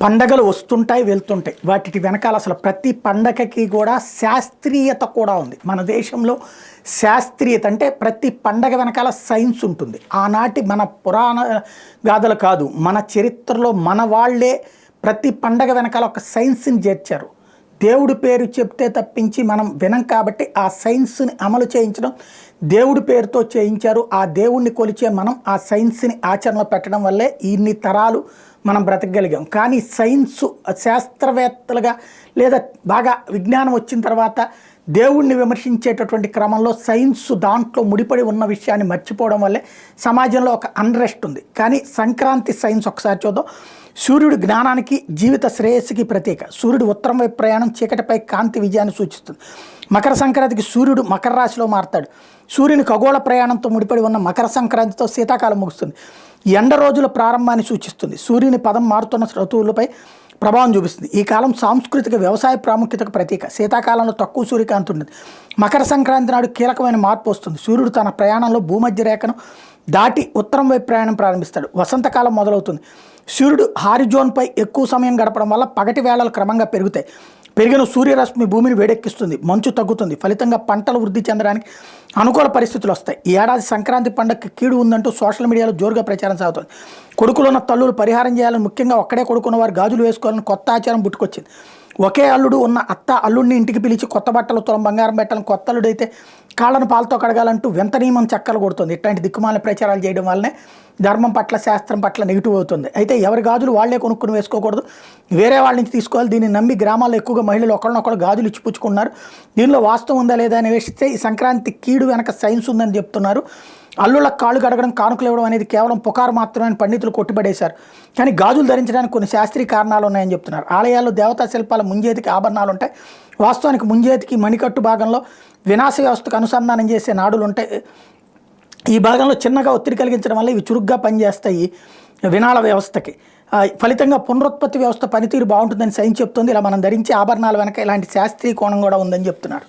పండగలు వస్తుంటాయి వెళ్తుంటాయి. వాటి వెనకాల అసలు ప్రతి పండగకి కూడా శాస్త్రీయత కూడా ఉంది. మన దేశంలో శాస్త్రీయత అంటే ప్రతి పండగ వెనకాల సైన్స్ ఉంటుంది. ఆనాటి మన పురాణ గాథలు కాదు, మన చరిత్రలో మన వాళ్ళే ప్రతి పండగ వెనకాల ఒక సైన్స్ని చేర్చారు. దేవుడి పేరు చెప్తే తప్పించి మనం వినం కాబట్టి ఆ సైన్స్ని అమలు చేయించడం దేవుడి పేరుతో చేయించారు. ఆ దేవుణ్ణి కొలిచే మనం ఆ సైన్స్ని ఆచరణలో పెట్టడం వల్లే ఇన్ని తరాలు మనం బ్రతకగలిగాం. కానీ సైన్సు శాస్త్రవేత్తలుగా లేదా బాగా విజ్ఞానం వచ్చిన తర్వాత దేవుణ్ణి విమర్శించేటటువంటి క్రమంలో సైన్సు దాంట్లో ముడిపడి ఉన్న విషయాన్ని మర్చిపోవడం వల్లే సమాజంలో ఒక అన్రెస్ట్ ఉంది. కానీ సంక్రాంతి సైన్స్ ఒకసారి చూద్దాం. సూర్యుడు జ్ఞానానికి జీవిత శ్రేయస్సుకి ప్రతీక. సూర్యుడు ఉత్తరం వైపు ప్రయాణం చీకటిపై కాంతి విజయాన్ని సూచిస్తుంది. మకర సంక్రాంతికి సూర్యుడు మకర రాశిలో మారతాడు. సూర్యుని ఖగోళ ప్రయాణంతో ముడిపడి ఉన్న మకర సంక్రాంతితో శీతాకాలం ముగుస్తుంది. ఎండ రోజుల ప్రారంభాన్ని సూచిస్తుంది. సూర్యుని పదం మారుతున్న ఋతువులపై ప్రభావం చూపిస్తుంది. ఈ కాలం సాంస్కృతిక వ్యవసాయ ప్రాముఖ్యతకు ప్రతీక. శీతాకాలంలో తక్కువ సూర్యకాంతి ఉంటుంది. మకర సంక్రాంతి నాడు కీలకమైన మార్పు వస్తుంది. సూర్యుడు తన ప్రయాణంలో భూమధ్య రేఖను దాటి ఉత్తరం వైపు ప్రయాణం ప్రారంభిస్తాడు. వసంతకాలం మొదలవుతుంది. సూర్యుడు హారిజోన్పై ఎక్కువ సమయం గడపడం వల్ల పగటి వేళలు క్రమంగా పెరుగుతాయి. పెరిగిన సూర్యరశ్మి భూమిని వేడెక్కిస్తుంది. మంచు తగ్గుతుంది. ఫలితంగా పంటలు వృద్ధి చెందడానికి అనుకూల పరిస్థితులు వస్తాయి. ఈ ఏడాది సంక్రాంతి పండుగకి కీడు ఉందంటూ సోషల్ మీడియాలో జోరుగా ప్రచారం సాగుతుంది. కొడుకులున్న తల్లులు పరిహారం చేయాలని, ముఖ్యంగా ఒక్కడే కొడుకున్న వారు గాజులు వేసుకోవాలని కొత్త ఆచారం పుట్టుకొచ్చింది. ఒకే అల్లుడు ఉన్న అత్త అల్లుడిని ఇంటికి పిలిచి కొత్త బట్టలు తులం బంగారం పెట్టాలని, కొత్త అల్లుడైతే కాళ్ళను పాలతో కడగాలంటూ వింత నియమం చక్కలు కొడుతుంది. ఇట్లాంటి దిక్కుమాల ప్రచారాలు చేయడం వల్లనే ధర్మం పట్ల శాస్త్రం పట్ల నెగిటివ్ అవుతుంది. అయితే ఎవరి గాజులు వాళ్లే కొనుక్కుని వేసుకోకూడదు, వేరే వాళ్ళ నుంచి తీసుకోవాలి. దీన్ని నమ్మి గ్రామాల్లో ఎక్కువగా మహిళలు ఒకళ్ళనొకళ్ళు గాజులు ఇచ్చిపుచ్చుకున్నారు. దీనిలో వాస్తవం ఉందా లేదా అని వేస్తే ఈ సంక్రాంతి కీడు వెనక సైన్స్ ఉందని చెప్తున్నారు. అల్లుళ్ళకి కాళ్ళు కడగడం, కానుకలు ఇవ్వడం అనేది కేవలం పుకారు మాత్రమే అని పండితులు కొట్టిపడేశారు. కానీ గాజులు ధరించడానికి కొన్ని శాస్త్రీయ కారణాలు ఉన్నాయని చెప్తున్నారు. ఆలయాల్లో దేవతా శిల్పాల ముంజేతికి ఆభరణాలు ఉంటాయి. వాస్తవానికి ముంజేతికి మణికట్టు భాగంలో వినాశ వ్యవస్థకు అనుసంధానం చేసే నాడులు ఉంటాయి. ఈ భాగంలో చిన్నగా ఒత్తిడి కలిగించడం వల్ల ఇవి చురుగ్గా పనిచేస్తాయి వినాళ వ్యవస్థకి. ఫలితంగా పునరుత్పత్తి వ్యవస్థ పనితీరు బాగుంటుందని సైన్స్ చెప్తుంది. ఇలా మనం ధరించే ఆభరణాల వెనక ఇలాంటి శాస్త్రీయ కోణం కూడా ఉందని చెప్తున్నారు.